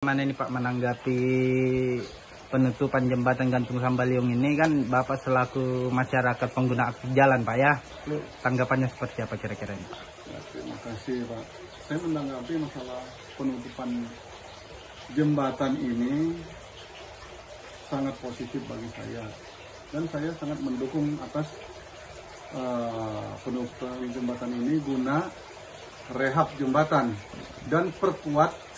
Mana ini Pak menanggapi penutupan jembatan Gantung Sambaliung ini, kan Bapak selaku masyarakat pengguna aktif jalan Pak ya, tanggapannya seperti apa kira-kira ini Pak? Ya, terima kasih Pak. Saya menanggapi masalah penutupan jembatan ini sangat positif bagi saya, dan saya sangat mendukung atas penutupan jembatan ini guna rehab jembatan dan perkuat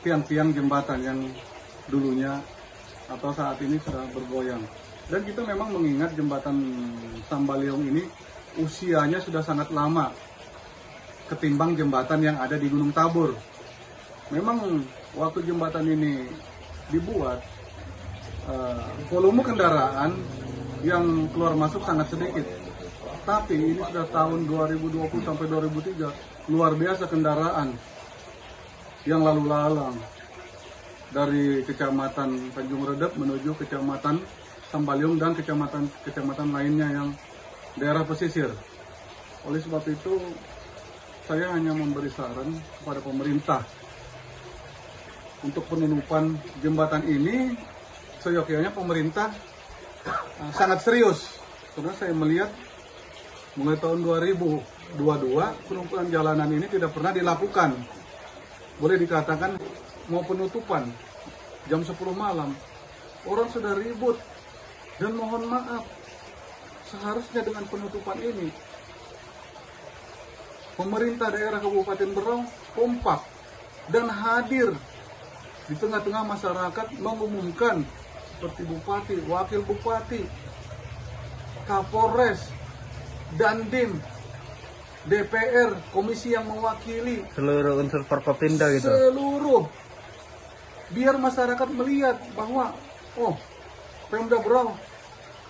tiang-tiang jembatan yang dulunya atau saat ini sudah bergoyang. Dan kita memang mengingat jembatan Sambaliung ini usianya sudah sangat lama ketimbang jembatan yang ada di Gunung Tabur. Memang waktu jembatan ini dibuat, volume kendaraan yang keluar masuk sangat sedikit. Tapi ini sudah tahun 2020 sampai 2003, luar biasa kendaraan yang lalu lalang dari Kecamatan Tanjung Redep menuju Kecamatan Sambaliung dan kecamatan lainnya yang daerah pesisir. Oleh sebab itu, saya hanya memberi saran kepada pemerintah untuk penutupan jembatan ini. Seyogyanya pemerintah sangat serius, karena saya melihat mulai tahun 2022 penutupan jalanan ini tidak pernah dilakukan. Boleh dikatakan mau penutupan jam 10 malam, orang sudah ribut. Dan mohon maaf, seharusnya dengan penutupan ini pemerintah daerah Kabupaten Berau kompak dan hadir di tengah-tengah masyarakat, mengumumkan seperti Bupati, Wakil Bupati, Kapolres, Dandim, DPR, komisi yang mewakili Seluruh unsur Forkopimda gitu. Seluruh, biar masyarakat melihat bahwa Pemda Berau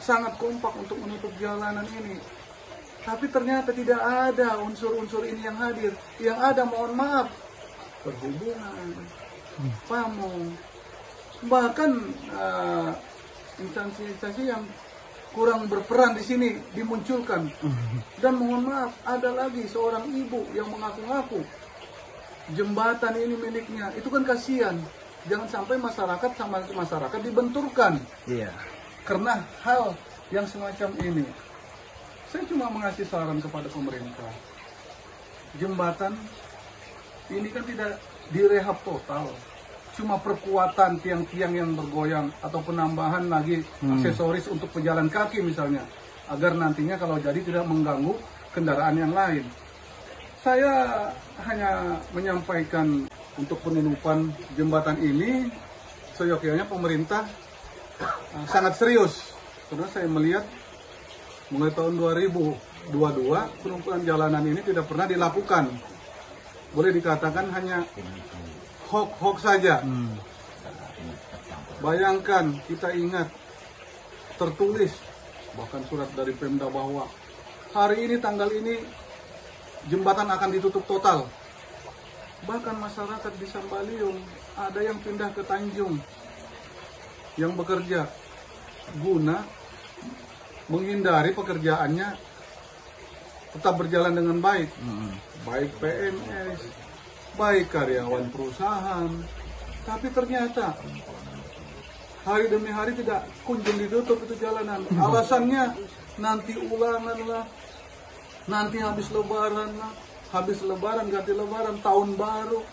sangat kompak untuk menutup jalanan ini. Tapi ternyata tidak ada unsur-unsur ini yang hadir. Yang ada, mohon maaf, perhubungan, pamong, bahkan instansi-instansi yang kurang berperan di sini dimunculkan. Dan mohon maaf, ada lagi seorang ibu yang mengaku-ngaku jembatan ini miliknya. Itu kan kasihan. Jangan sampai masyarakat sama masyarakat dibenturkan. Iya. Karena hal yang semacam ini. Saya cuma mengasih saran kepada pemerintah. Jembatan ini kan tidak direhab total. Cuma perkuatan tiang-tiang yang bergoyang atau penambahan lagi aksesoris untuk pejalan kaki misalnya, agar nantinya kalau jadi tidak mengganggu kendaraan yang lain. Saya hanya menyampaikan untuk penutupan jembatan ini, seyogyanya pemerintah sangat serius, karena saya melihat mulai tahun 2022 penutupan jalanan ini tidak pernah dilakukan. Boleh dikatakan hanya hoax saja. Bayangkan, kita ingat tertulis bahkan surat dari Pemda bahwa hari ini tanggal ini jembatan akan ditutup total. Bahkan masyarakat di Sambaliung ada yang pindah ke Tanjung yang bekerja guna menghindari pekerjaannya tetap berjalan dengan baik. Baik PNS, baik karyawan perusahaan, tapi ternyata hari demi hari tidak kunjung ditutup itu jalanan. Alasannya nanti ulangan lah, nanti habis lebaran lah, habis lebaran ganti lebaran, tahun baru,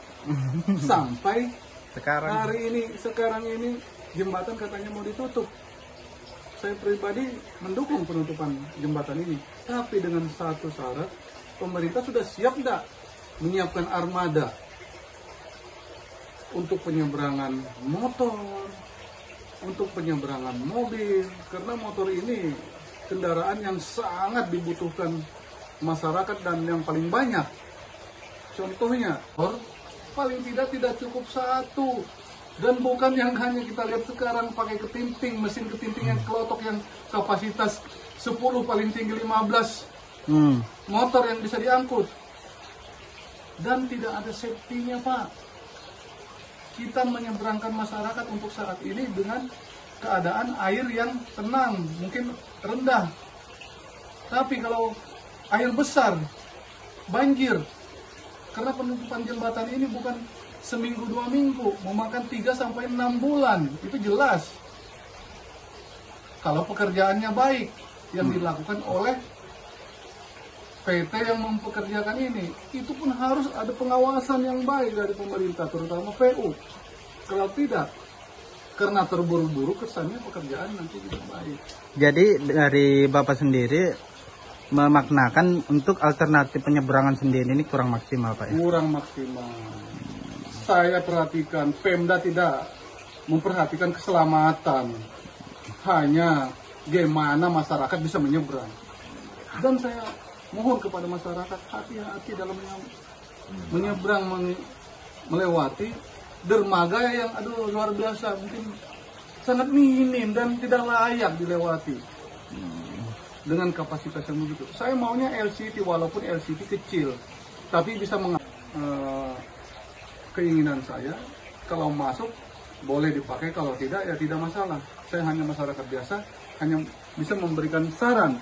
sampai sekarang ini jembatan katanya mau ditutup. Saya pribadi mendukung penutupan jembatan ini, tapi dengan satu syarat, pemerintah sudah siap tidak menyiapkan armada untuk penyeberangan motor, untuk penyeberangan mobil, karena motor ini kendaraan yang sangat dibutuhkan masyarakat dan yang paling banyak. Contohnya, paling tidak cukup satu, dan bukan yang hanya kita lihat sekarang pakai ketinting, mesin ketinting yang kelotok yang kapasitas 10 paling tinggi 15 motor yang bisa diangkut. Dan tidak ada safety-nya Pak. Kita menyeberangkan masyarakat untuk saat ini dengan keadaan air yang tenang, mungkin rendah. Tapi kalau air besar, banjir, karena penutupan jembatan ini bukan seminggu 2 minggu, memakan 3 sampai 6 bulan. Itu jelas. Kalau pekerjaannya baik yang dilakukan oleh PT yang mempekerjakan ini, itu pun harus ada pengawasan yang baik dari pemerintah, terutama PU. Kalau tidak, karena terburu-buru kesannya pekerjaan nanti tidak baik. Jadi dari Bapak sendiri memaknakan untuk alternatif penyeberangan sendiri ini kurang maksimal, Pak ya? Kurang maksimal. Saya perhatikan Pemda tidak memperhatikan keselamatan, hanya bagaimana masyarakat bisa menyeberang. Dan saya mohon kepada masyarakat hati-hati dalam menyeberang, melewati dermaga yang luar biasa, mungkin sangat minim dan tidak layak dilewati dengan kapasitas yang begitu. Saya maunya LCT, walaupun LCT kecil, tapi bisa keinginan saya, kalau masuk boleh dipakai, kalau tidak ya tidak masalah. Saya hanya masyarakat biasa, hanya bisa memberikan saran.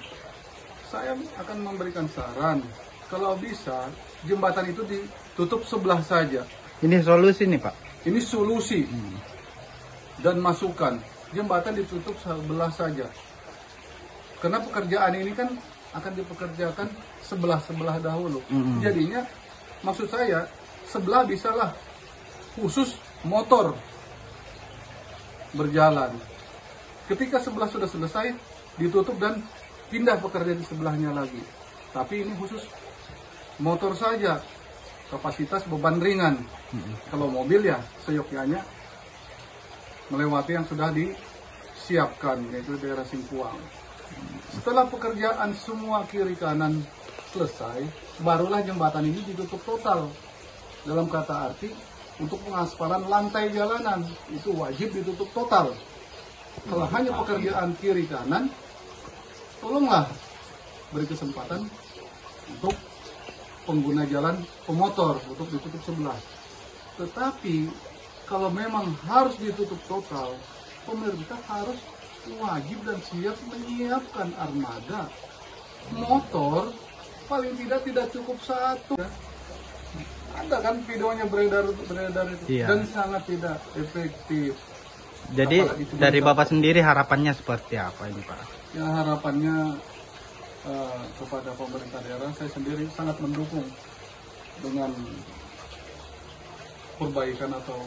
Saya akan memberikan saran, kalau bisa jembatan itu ditutup sebelah saja. Ini solusi nih, Pak? Ini solusi dan masukan. Jembatan ditutup sebelah saja. Karena pekerjaan ini kan akan dipekerjakan sebelah-sebelah dahulu. Jadinya maksud saya sebelah bisalah khusus motor berjalan. Ketika sebelah sudah selesai ditutup dan pindah pekerja di sebelahnya lagi. Tapi ini khusus motor saja. Kapasitas beban ringan. Kalau mobil ya seyogyanya melewati yang sudah disiapkan, yaitu daerah Singkuang. Setelah pekerjaan semua kiri kanan selesai, barulah jembatan ini ditutup total. Dalam kata arti, untuk pengaspalan lantai jalanan itu wajib ditutup total. Kalau hanya pekerjaan kiri kanan, tolonglah beri kesempatan untuk pengguna jalan pemotor untuk ditutup sebelah. Tetapi kalau memang harus ditutup total, pemerintah harus wajib dan siap menyiapkan armada motor, paling tidak cukup satu. Ada kan videonya beredar itu, dan sangat tidak efektif. Jadi dari Bapak sendiri harapannya seperti apa ini, Pak? Ya, harapannya kepada pemerintah daerah, saya sendiri sangat mendukung dengan perbaikan atau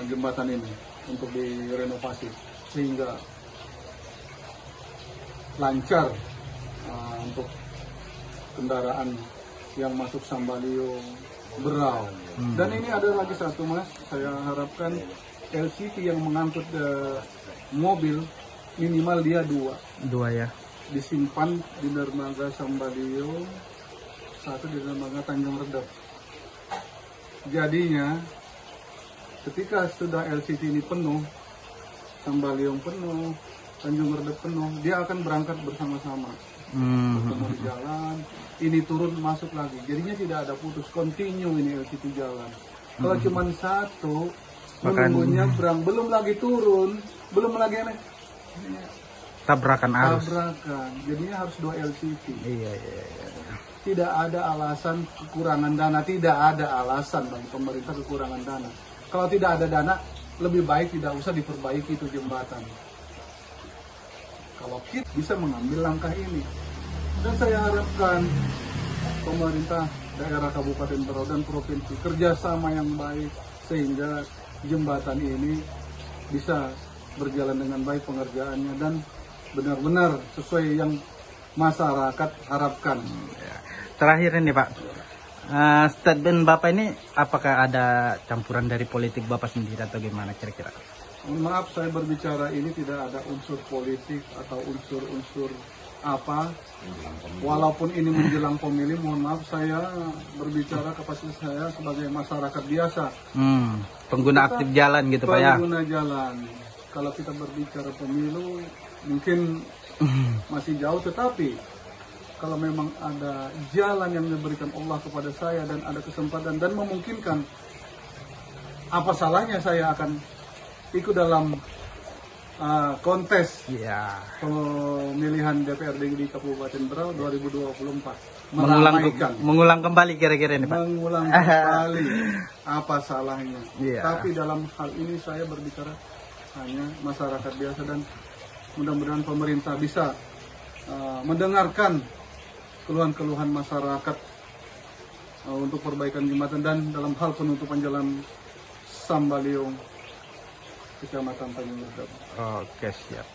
jembatan ini untuk direnovasi sehingga lancar untuk kendaraan yang masuk Sambaliung, Berau. Dan ini ada lagi satu, Mas, saya harapkan LCT yang mengangkut mobil minimal dia dua ya, disimpan di dermaga Sambaliung, satu di dermaga Tanjung Redep. Jadinya ketika sudah LCT ini penuh, Sambaliung penuh, Tanjung Redep penuh, dia akan berangkat bersama-sama. Bertemu di jalan, ini turun masuk lagi. Jadinya tidak ada putus, continue ini LCT jalan. Kalau cuma satu, menunggu nyebrang, belum lagi turun, belum lagi tabrakan arus. Jadinya harus 2 LCT. Iya. Tidak ada alasan kekurangan dana, tidak ada alasan bagi pemerintah kekurangan dana. Kalau tidak ada dana, lebih baik tidak usah diperbaiki itu jembatan. Kalau kita bisa mengambil langkah ini, dan saya harapkan pemerintah daerah Kabupaten Berau dan provinsi kerjasama yang baik sehingga jembatan ini bisa berjalan dengan baik pengerjaannya dan benar-benar sesuai yang masyarakat harapkan. Terakhir ini, Pak, statement Bapak ini apakah ada campuran dari politik Bapak sendiri atau gimana kira-kira? Maaf, saya berbicara ini tidak ada unsur politik atau unsur-unsur apa. Walaupun ini menjelang pemilu, mohon maaf, saya berbicara kapasitas saya sebagai masyarakat biasa. Pengguna aktif jalan gitu, Pak ya? Pengguna jalan. Kalau kita berbicara pemilu, mungkin masih jauh, tetapi kalau memang ada jalan yang diberikan Allah kepada saya dan ada kesempatan dan memungkinkan, apa salahnya saya akan ikut dalam kontes Iya. pemilihan DPRD di Kabupaten Berau 2024. Mengulang kembali kira-kira ini, Pak. Mengulang kembali apa salahnya. Iya. Tapi dalam hal ini saya berbicara hanya masyarakat biasa, dan mudah-mudahan pemerintah bisa mendengarkan keluhan-keluhan masyarakat untuk perbaikan jembatan dan dalam hal penutupan jalan Sambaliung, Kecamatan Tanjung Lesung. Oke, siap.